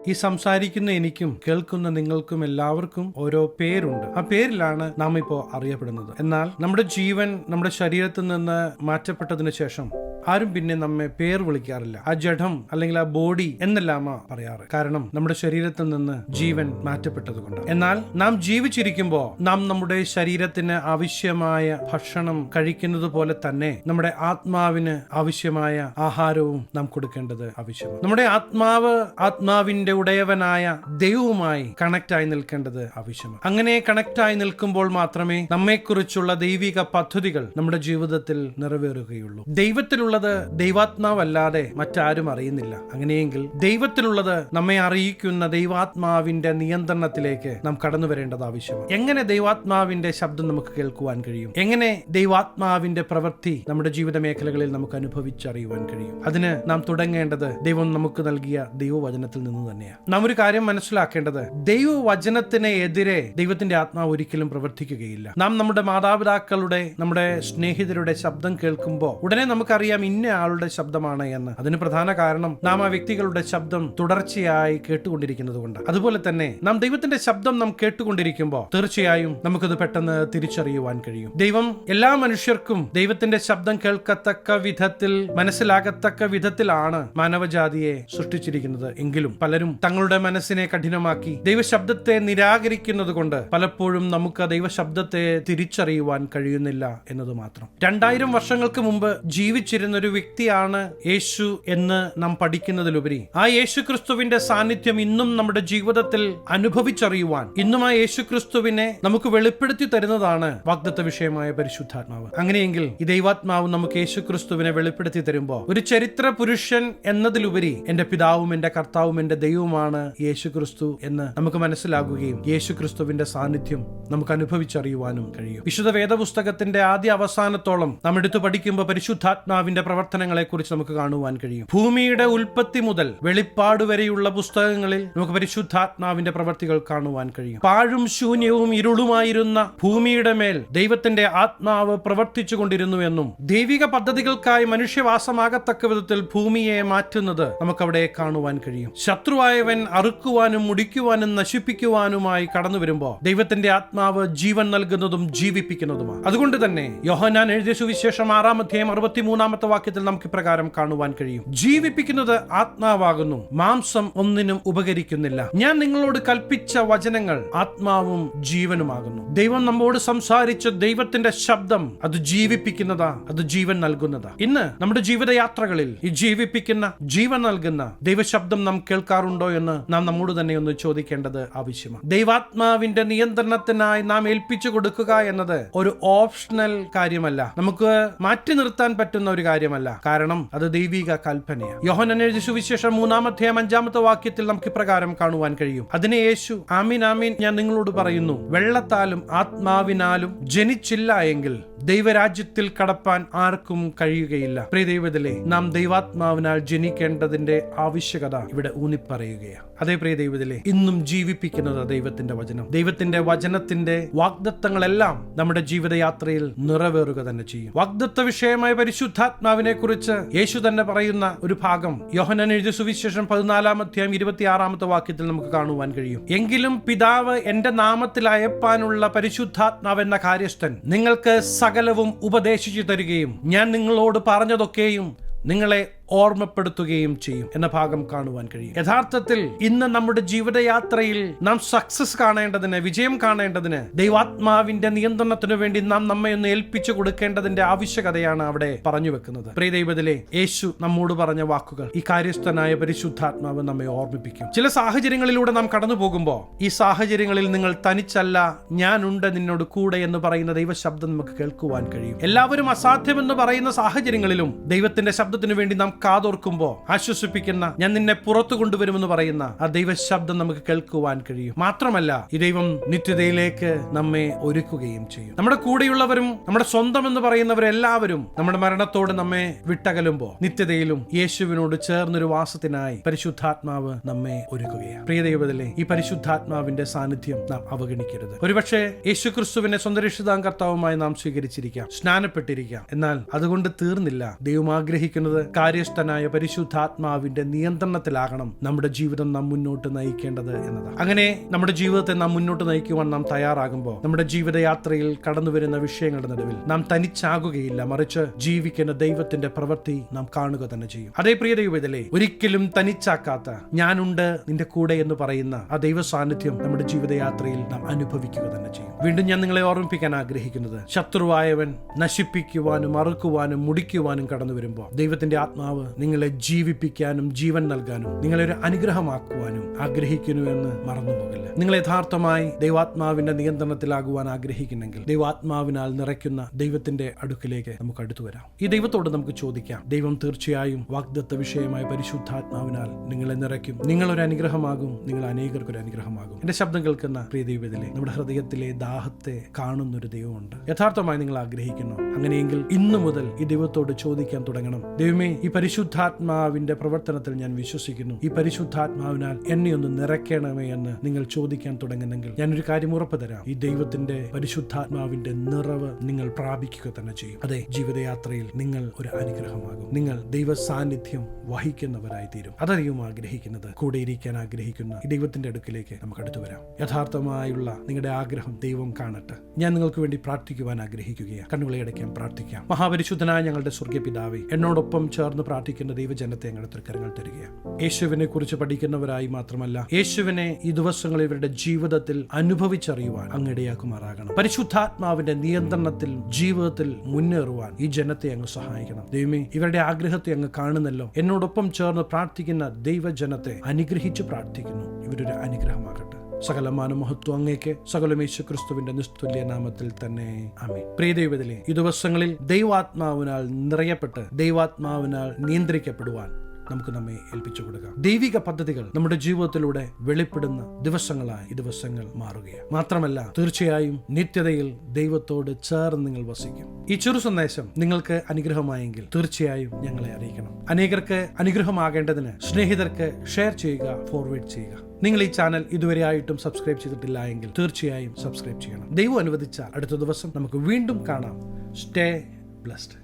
ഈ സംസാരിക്കുന്ന എനിക്കും കേൾക്കുന്ന നിങ്ങൾക്കും എല്ലാവർക്കും ഓരോ പേരുണ്ട്. ആ പേരിലാണ് നാം ഇപ്പോൾ അറിയപ്പെടുന്നത്. എന്നാൽ നമ്മുടെ ജീവൻ നമ്മുടെ ശരീരത്തിൽ നിന്ന് മാറ്റപ്പെട്ടതിന് ശേഷം ആരും പിന്നെ നമ്മെ പേർ വിളിക്കാറില്ല. ആ ജഡം അല്ലെങ്കിൽ ആ ബോഡി എന്നെല്ലാമാ പറയാറ്. കാരണം നമ്മുടെ ശരീരത്തിൽ നിന്ന് ജീവൻ മാറ്റപ്പെട്ടതുകൊണ്ട്. എന്നാൽ നാം ജീവിച്ചിരിക്കുമ്പോൾ നാം നമ്മുടെ ശരീരത്തിന് ആവശ്യമായ ഭക്ഷണം കഴിക്കുന്നത് പോലെ തന്നെ നമ്മുടെ ആത്മാവിന് ആവശ്യമായ ആഹാരവും നാം കൊടുക്കേണ്ടത് ആവശ്യമാണ്. നമ്മുടെ ആത്മാവിന്റെ ഉടയവനായ ദൈവവുമായി കണക്ട് ആയി നിൽക്കേണ്ടത് ആവശ്യമാണ്. അങ്ങനെ കണക്ട് ആയി നിൽക്കുമ്പോൾ മാത്രമേ നമ്മെക്കുറിച്ചുള്ള ദൈവിക പദ്ധതികൾ നമ്മുടെ ജീവിതത്തിൽ നിറവേറുകയുള്ളൂ. ദൈവത്തിലുള്ള ദൈവാത്മാവല്ലാതെ മറ്റാരും അറിയുന്നില്ല. അങ്ങനെയെങ്കിൽ ദൈവത്തിലുള്ളത് നമ്മെ അറിയിക്കുന്ന ദൈവാത്മാവിന്റെ നിയന്ത്രണത്തിലേക്ക് നാം കടന്നു വരേണ്ടത് ആവശ്യമാണ്. എങ്ങനെ ദൈവാത്മാവിന്റെ ശബ്ദം നമുക്ക് കേൾക്കുവാൻ കഴിയും? എങ്ങനെ ദൈവാത്മാവിന്റെ പ്രവൃത്തി നമ്മുടെ ജീവിത മേഖലകളിൽ നമുക്ക് അനുഭവിച്ചറിയുവാൻ കഴിയും? അതിന് നാം തുടങ്ങേണ്ടത് ദൈവം നമുക്ക് നൽകിയ ദൈവവചനത്തിൽ നിന്ന് തന്നെയാണ്. നാം ഒരു കാര്യം മനസ്സിലാക്കേണ്ടത്, ദൈവവചനത്തിന് എതിരെ ദൈവത്തിന്റെ ആത്മാവ് ഒരിക്കലും പ്രവർത്തിക്കുകയില്ല. നാം നമ്മുടെ മാതാപിതാക്കളുടെ, നമ്മുടെ സ്നേഹിതരുടെ ശബ്ദം കേൾക്കുമ്പോൾ ഉടനെ നമുക്കറിയാം ഇന്ന ആളുടെ ശബ്ദമാണ് എന്ന്. അതിന് പ്രധാന കാരണം നാം ആ വ്യക്തികളുടെ ശബ്ദം തുടർച്ചയായി കേട്ടുകൊണ്ടിരിക്കുന്നത് കൊണ്ട്. അതുപോലെ തന്നെ നാം ദൈവത്തിന്റെ ശബ്ദം നാം കേട്ടുകൊണ്ടിരിക്കുമ്പോൾ തീർച്ചയായും നമുക്കത് പെട്ടെന്ന് തിരിച്ചറിയുവാൻ കഴിയും. ദൈവം എല്ലാ മനുഷ്യർക്കും ദൈവത്തിന്റെ ശബ്ദം കേൾക്കത്തക്ക വിധത്തിൽ, മനസ്സിലാകത്തക്ക വിധത്തിലാണ് മാനവജാതിയെ സൃഷ്ടിച്ചിരിക്കുന്നത്. എങ്കിലും പലരും തങ്ങളുടെ മനസ്സിനെ കഠിനമാക്കി ദൈവശബ്ദത്തെ നിരാകരിക്കുന്നത് കൊണ്ട് പലപ്പോഴും നമുക്ക് ദൈവശബ്ദത്തെ തിരിച്ചറിയുവാൻ കഴിയുന്നില്ല എന്നത് മാത്രം. 2000 വർഷങ്ങൾക്ക് മുമ്പ് ജീവിച്ചിരുന്ന ഒരു വ്യക്തിയാണ് യേശു എന്ന് നാം പഠിക്കുന്നതിലുപരി ആ യേശു ക്രിസ്തുവിന്റെ സാന്നിധ്യം ഇന്നും നമ്മുടെ ജീവിതത്തിൽ അനുഭവിച്ചറിയുവാൻ, ഇന്നും ആ യേശു ക്രിസ്തുവിനെ നമുക്ക് വെളിപ്പെടുത്തി തരുന്നതാണ് വാഗ്ദത്ത വിഷയമായ പരിശുദ്ധാത്മാവ്. അങ്ങനെയെങ്കിൽ ഈ ദൈവാത്മാവ് നമുക്ക് യേശു ക്രിസ്തുവിനെ വെളിപ്പെടുത്തി തരുമ്പോൾ ഒരു ചരിത്ര പുരുഷൻ എന്നതിലുപരി എന്റെ പിതാവും എന്റെ കർത്താവും എന്റെ ദൈവവുമാണ് യേശു ക്രിസ്തു എന്ന് നമുക്ക് മനസ്സിലാകുകയും യേശു ക്രിസ്തുവിന്റെ സാന്നിധ്യം നമുക്ക് അനുഭവിച്ചറിയുവാനും കഴിയും. വിശുദ്ധ വേദപുസ്തകത്തിന്റെ ആദ്യ അവസാനത്തോളം നാം എടുത്തു പഠിക്കുമ്പോൾ പരിശുദ്ധാത്മാവിന്റെ പ്രവർത്തനങ്ങളെ കുറിച്ച് നമുക്ക് കാണുവാൻ കഴിയും. ഭൂമിയുടെ ഉൽപ്പത്തി മുതൽ വെളിപ്പാട് വരെയുള്ള പുസ്തകങ്ങളിൽ നമുക്ക് പരിശുദ്ധാത്മാവിന്റെ പ്രവർത്തികൾ കാണുവാൻ കഴിയും. പാഴും ശൂന്യവും ഇരുളുമായിരുന്ന ഭൂമിയുടെ മേൽ ദൈവത്തിന്റെ ആത്മാവ് പ്രവർത്തിച്ചു കൊണ്ടിരുന്നുവെന്നും ദൈവിക പദ്ധതികൾക്കായി മനുഷ്യവാസമാകത്തക്ക വിധത്തിൽ ഭൂമിയെ മാറ്റുന്നത് നമുക്കവിടെ കാണുവാൻ കഴിയും. ശത്രുവായവൻ അറുക്കുവാനും മുടിക്കുവാനും നശിപ്പിക്കുവാനുമായി കടന്നു വരുമ്പോൾ ദൈവത്തിന്റെ ആത്മാവ് ജീവൻ നൽകുന്നതും ജീവിപ്പിക്കുന്നതുമാണ്. അതുകൊണ്ട് തന്നെ യോഹന്നാൻ എഴുതിയ സുവിശേഷം 6-ാം അധ്യായം 63-ാമത്തെ വാക്യത്തിൽ നമുക്ക് ഇപ്രകാരം കാണുവാൻ കഴിയും: ജീവിപ്പിക്കുന്നത് ആത്മാവാകുന്നു, മാംസം ഒന്നിനും ഉപകരിക്കുന്നില്ല. ഞാൻ നിങ്ങളോട് കൽപ്പിച്ച വചനങ്ങൾ ആത്മാവും ജീവനുമാകുന്നു. ദൈവം നമ്മോട് സംസാരിച്ച ദൈവത്തിന്റെ ശബ്ദം അത് ജീവിപ്പിക്കുന്നതാ, അത് ജീവൻ നൽകുന്നതാ. ഇന്ന് നമ്മുടെ ജീവിതയാത്രകളിൽ ഈ ജീവിപ്പിക്കുന്ന, ജീവൻ നൽകുന്ന ദൈവശബ്ദം നാം കേൾക്കാറുണ്ടോ എന്ന് നാം നമ്മോട് തന്നെ ഒന്ന് ചോദിക്കേണ്ടത് ആവശ്യമാണ്. ദൈവാത്മാവിന്റെ നിയന്ത്രണത്തിനായി നാം ഏൽപ്പിച്ചു കൊടുക്കുക എന്നത് ഒരു ഓപ്ഷണൽ കാര്യമല്ല, നമുക്ക് മാറ്റി നിർത്താൻ പറ്റുന്ന ഒരു കാര്യമല്ല. കാരണം അത് ദൈവിക കൽപ്പനയാണ്. യോഹന്നാൻ എഴുതിയ സുവിശേഷം 3-ാം അധ്യായം 5-ാമത്തെ വാക്യത്തിൽ നമുക്ക് ഇപ്രകാരം കാണുവാൻ കഴിയും: അതിനെ യേശു, ആമീൻ ആമീൻ ഞാൻ നിങ്ങളോട് പറയുന്നു, വെള്ളത്താലും ആത്മാവിനാലും ജനിച്ചില്ല എങ്കിൽ ദൈവരാജ്യത്തിൽ കടപ്പാൻ ആർക്കും കഴിയുകയില്ല. പ്രിയ ദൈവത്തിലെ, നാം ദൈവാത്മാവിനാൽ ജനിക്കേണ്ടതിന്റെ ആവശ്യകത ഇവിടെ ഊന്നിപ്പറയുകയാണ്. അതേ പ്രിയ ദൈവത്തിലെ, ഇന്നും ജീവിപ്പിക്കുന്നത് ദൈവത്തിന്റെ വചനം. ദൈവത്തിന്റെ വചനത്തിന്റെ വാഗ്ദത്തങ്ങളെല്ലാം നമ്മുടെ ജീവിതയാത്രയിൽ നിറവേറുക തന്നെ ചെയ്യും. വാഗ്ദത്ത വിഷയമായ പരിശുദ്ധാത്മാവിനെ കുറിച്ച് യേശു തന്നെ പറയുന്ന ഒരു ഭാഗം യോഹന്നാൻ എഴുതിയ സുവിശേഷം 14-ാം അധ്യായം 26-ാമത്തെ വാക്യത്തിൽ നമുക്ക് കാണുവാൻ കഴിയും: എങ്കിലും പിതാവ് എന്റെ നാമത്തിൽ അയപ്പാനുള്ള പരിശുദ്ധാത്മാവ് എന്ന കാര്യസ്ഥൻ നിങ്ങൾക്ക് സകലവും ഉപദേശിച്ചു തരികയും ഞാൻ നിങ്ങളോട് പറഞ്ഞതൊക്കെയും നിങ്ങളെ ഓർമ്മപ്പെടുത്തുകയും ചെയ്യും എന്ന ഭാഗം കാണുവാൻ കഴിയും. യഥാർത്ഥത്തിൽ ഇന്ന് നമ്മുടെ ജീവിതയാത്രയിൽ നാം സക്സസ് കാണേണ്ടതിന്, വിജയം കാണേണ്ടതിന് ദൈവാത്മാവിന്റെ നിയന്ത്രണത്തിനു വേണ്ടി നാം നമ്മെ ഒന്ന് ഏൽപ്പിച്ചു കൊടുക്കേണ്ടതിന്റെ ആവശ്യകതയാണ് അവിടെ പറഞ്ഞു വെക്കുന്നത്. പ്രിയ ദൈവത്തിലെ, യേശു നമ്മോട് പറഞ്ഞ വാക്കുകൾ ഈ കാര്യസ്ഥനായ പരിശുദ്ധാത്മാവ് നമ്മെ ഓർമ്മിപ്പിക്കും. ചില സാഹചര്യങ്ങളിലൂടെ നാം കടന്നു പോകുമ്പോൾ ഈ സാഹചര്യങ്ങളിൽ നിങ്ങൾ തനിച്ചല്ല, ഞാനുണ്ട് നിന്നോട് കൂടെ എന്ന് പറയുന്ന ദൈവശബ്ദം നമുക്ക് കേൾക്കുവാൻ കഴിയും. എല്ലാവരും അസാധ്യമെന്ന് പറയുന്ന സാഹചര്യങ്ങളിലും ദൈവത്തിന്റെ ശബ്ദത്തിനു വേണ്ടി നാം കാതോർക്കുമ്പോൾ ആശ്വസിപ്പിക്കുന്ന, ഞാൻ നിന്നെ പുറത്തു കൊണ്ടുവരുമെന്ന് പറയുന്ന ആ ദൈവശബ്ദം നമുക്ക് കേൾക്കുവാൻ കഴിയും. മാത്രമല്ല, ഈ ദൈവം നിത്യതയിലേക്ക് നമ്മെ ഒരുക്കുകയും ചെയ്യും. നമ്മുടെ കൂടെയുള്ളവരും നമ്മുടെ സ്വന്തം എന്ന് പറയുന്നവരെല്ലാവരും നമ്മുടെ മരണത്തോട് നമ്മെ വിട്ടകലുമ്പോൾ നിത്യതയിലും യേശുവിനോട് ചേർന്നൊരു വാസത്തിനായി പരിശുദ്ധാത്മാവ് നമ്മെ ഒരുക്കുകയാണ്. പ്രിയ ദൈവത്തിലെ, ഈ പരിശുദ്ധാത്മാവിന്റെ സാന്നിധ്യം നാം അവഗണിക്കരുത്. ഒരുപക്ഷെ യേശു ക്രിസ്തുവിനെ സ്വന്തം രക്ഷിതാവും കർത്താവുമായി നാം സ്വീകരിച്ചിരിക്കാം, സ്നാനപ്പെട്ടിരിക്കാം. എന്നാൽ അതുകൊണ്ട് തീർന്നില്ല. ദൈവം ആഗ്രഹിക്കുന്നത് സ്വർഗസ്ഥനായ പരിശുദ്ധാത്മാവിന്റെ നിയന്ത്രണത്തിലാകണം നമ്മുടെ ജീവിതം നാം മുന്നോട്ട് നയിക്കേണ്ടത് എന്നതാണ്. അങ്ങനെ നമ്മുടെ ജീവിതത്തെ നാം മുന്നോട്ട് നയിക്കുവാൻ നാം തയ്യാറാകുമ്പോൾ നമ്മുടെ ജീവിതയാത്രയിൽ കടന്നുവരുന്ന വിഷയങ്ങളുടെ നടുവിൽ നാം തനിച്ചാകുകയില്ല, മറിച്ച് ജീവിക്കുന്ന ദൈവത്തിന്റെ പ്രവൃത്തി നാം കാണുക തന്നെ ചെയ്യും. അതേ പ്രിയ ദൈവത്തിലെ ഒരിക്കലും തനിച്ചാക്കാത്ത ഞാനുണ്ട് നിന്റെ കൂടെ എന്ന് പറയുന്ന ആ ദൈവ സാന്നിധ്യം നമ്മുടെ ജീവിതയാത്രയിൽ നാം അനുഭവിക്കുക തന്നെ ചെയ്യും. വീണ്ടും ഞാൻ നിങ്ങളെ ഓർമ്മിപ്പിക്കാൻ ആഗ്രഹിക്കുന്നത്, ശത്രുവായവൻ നശിപ്പിക്കുവാനും അറുക്കുവാനും മുടിക്കുവാനും കടന്നു വരുമ്പോൾ ദൈവത്തിന്റെ ആത്മാവ് നിങ്ങളെ ജീവിപ്പിക്കാനും ജീവൻ നൽകാനും നിങ്ങളെ ഒരു അനുഗ്രഹമാക്കുവാനും ആഗ്രഹിക്കുന്നു എന്ന് മറന്നുപോകില്ല. നിങ്ങൾ യഥാർത്ഥമായി ദൈവാത്മാവിന്റെ നിയന്ത്രണത്തിലാകുവാൻ ആഗ്രഹിക്കുന്നെങ്കിൽ ദൈവാത്മാവിനാൽ നിറയ്ക്കുന്ന ദൈവത്തിന്റെ അടുക്കിലേക്ക് നമുക്ക് അടുത്തു വരാം. ഈ ദൈവത്തോട് നമുക്ക് ചോദിക്കാം. ദൈവം തീർച്ചയായും വാഗ്ദത്ത വിഷയമായ പരിശുദ്ധാത്മാവിനാൽ നിങ്ങളെ നിറയ്ക്കും. നിങ്ങളൊരു അനുഗ്രഹമാകും, നിങ്ങൾ അനേകർക്കൊരു അനുഗ്രഹമാകും. എന്റെ ശബ്ദം കേൾക്കുന്ന പ്രിയ ദൈവത്തിലെ നമ്മുടെ ഹൃദയത്തിലെ ദാഹത്തെ കാണുന്ന ഒരു ദൈവമുണ്ട്. യഥാർത്ഥമായി നിങ്ങൾ ആഗ്രഹിക്കുന്നു. അങ്ങനെയെങ്കിൽ ഇന്നു മുതൽ ഈ ദൈവത്തോട് ചോദിക്കാൻ തുടങ്ങണം. ദൈവമേ, ഈ പരിശുദ്ധാത്മാവിന്റെ പ്രവർത്തനത്തിൽ ഞാൻ വിശ്വസിക്കുന്നു. ഈ പരിശുദ്ധാത്മാവിനാൽ എന്നെ ഒന്ന് നിറയ്ക്കണമേ എന്ന് നിങ്ങൾ ചോദിക്കാൻ തുടങ്ങുന്നെങ്കിൽ ഞാനൊരു കാര്യം ഉറപ്പ് തരാം. ഈ ദൈവത്തിന്റെ പരിശുദ്ധാത്മാവിന്റെ നിറവ് നിങ്ങൾ പ്രാപിക്കുക തന്നെ ചെയ്യും. അതെ, ജീവിതയാത്രയിൽ നിങ്ങൾ ഒരു അനുഗ്രഹമാകും. നിങ്ങൾ ദൈവ സാന്നിധ്യം വഹിക്കുന്നവരായി തീരും. അതറിയും ആഗ്രഹിക്കുന്നത്. കൂടെ ഇരിക്കാൻ ആഗ്രഹിക്കുന്ന ഈ ദൈവത്തിന്റെ അടുക്കിലേക്ക് നമുക്ക് അടുത്തു വരാം. യഥാർത്ഥമായുള്ള നിങ്ങളുടെ ആഗ്രഹം ദൈവം കാണട്ടെ. ഞാൻ നിങ്ങൾക്ക് വേണ്ടി പ്രാർത്ഥിക്കുവാൻ ആഗ്രഹിക്കുകയാണ്. കണ്ണുകളെ അടയ്ക്കാൻ പ്രാർത്ഥിക്കാം. മഹാപരിശുദ്ധനായ ഞങ്ങളുടെ സ്വർഗ്ഗ പിതാവേ, എന്നോടൊപ്പം ചേർന്ന് പ്രാർത്ഥിക്കുന്ന ദൈവജനത്തെ ഞങ്ങളുടെ തൃക്കരങ്ങൾ തരികയാണ്. യേശുവിനെ കുറിച്ച് പഠിക്കുന്നവരായി മാത്രമല്ല, യേശുവിനെ ഈ ദിവസങ്ങളിൽ ഇവരുടെ ജീവിതത്തിൽ അനുഭവിച്ചറിയുവാൻ അങ്ങിടയാക്കുമാറാകണം. പരിശുദ്ധാത്മാവിന്റെ നിയന്ത്രണത്തിൽ ജീവിതത്തിൽ മുന്നേറുവാൻ ഈ ജനത്തെ അങ്ങ് സഹായിക്കണം. ദൈവമേ, ഇവരുടെ ആഗ്രഹത്തെ അങ്ങ് കാണുന്നല്ലോ. എന്നോടൊപ്പം ചേർന്ന് പ്രാർത്ഥിക്കുന്ന ദൈവജനത്തെ അനുഗ്രഹിച്ച് പ്രാർത്ഥിക്കുന്നു. ഇവരൊരു അനുഗ്രഹമാകട്ടെ. സകലമാന മഹത്വം അങ്ങേക്ക്, സകലം യേശുക്രിസ്തുവിന്റെ നിസ്തുല്യ നാമത്തിൽ തന്നെ ആമേൻ. പ്രിയ ദൈവത്തിലെ ഈ ദിവസങ്ങളിൽ ദൈവാത്മാവിനാൽ നിറയപ്പെട്ട് ദൈവാത്മാവിനാൽ നിയന്ത്രിക്കപ്പെടുവാൻ നമുക്ക് നമ്മെ ഏൽപ്പിച്ചു കൊടുക്കാം. ദൈവിക പദ്ധതികൾ നമ്മുടെ ജീവിതത്തിലൂടെ വെളിപ്പെടുന്ന ദിവസങ്ങളായി ഈ ദിവസങ്ങൾ മാറുകയാണ്. മാത്രമല്ല, തീർച്ചയായും നിത്യതയിൽ ദൈവത്തോട് ചേർന്ന് നിങ്ങൾ വസിക്കും. ഈ ചെറു സന്ദേശം നിങ്ങൾക്ക് അനുഗ്രഹമായെങ്കിൽ തീർച്ചയായും ഞങ്ങളെ അറിയിക്കണം. അനേകർക്ക് അനുഗ്രഹമാകേണ്ടതിന് സ്നേഹിതർക്ക് ഷെയർ ചെയ്യുക, ഫോർവേഡ് ചെയ്യുക. നിങ്ങൾ ഈ ചാനൽ ഇതുവരെ ആയിട്ടും സബ്സ്ക്രൈബ് ചെയ്തിട്ടില്ല എങ്കിൽ തീർച്ചയായും സബ്സ്ക്രൈബ് ചെയ്യണം. ദൈവം അനുവദിച്ചാൽ അടുത്ത ദിവസം നമുക്ക് വീണ്ടും കാണാം. Stay blessed.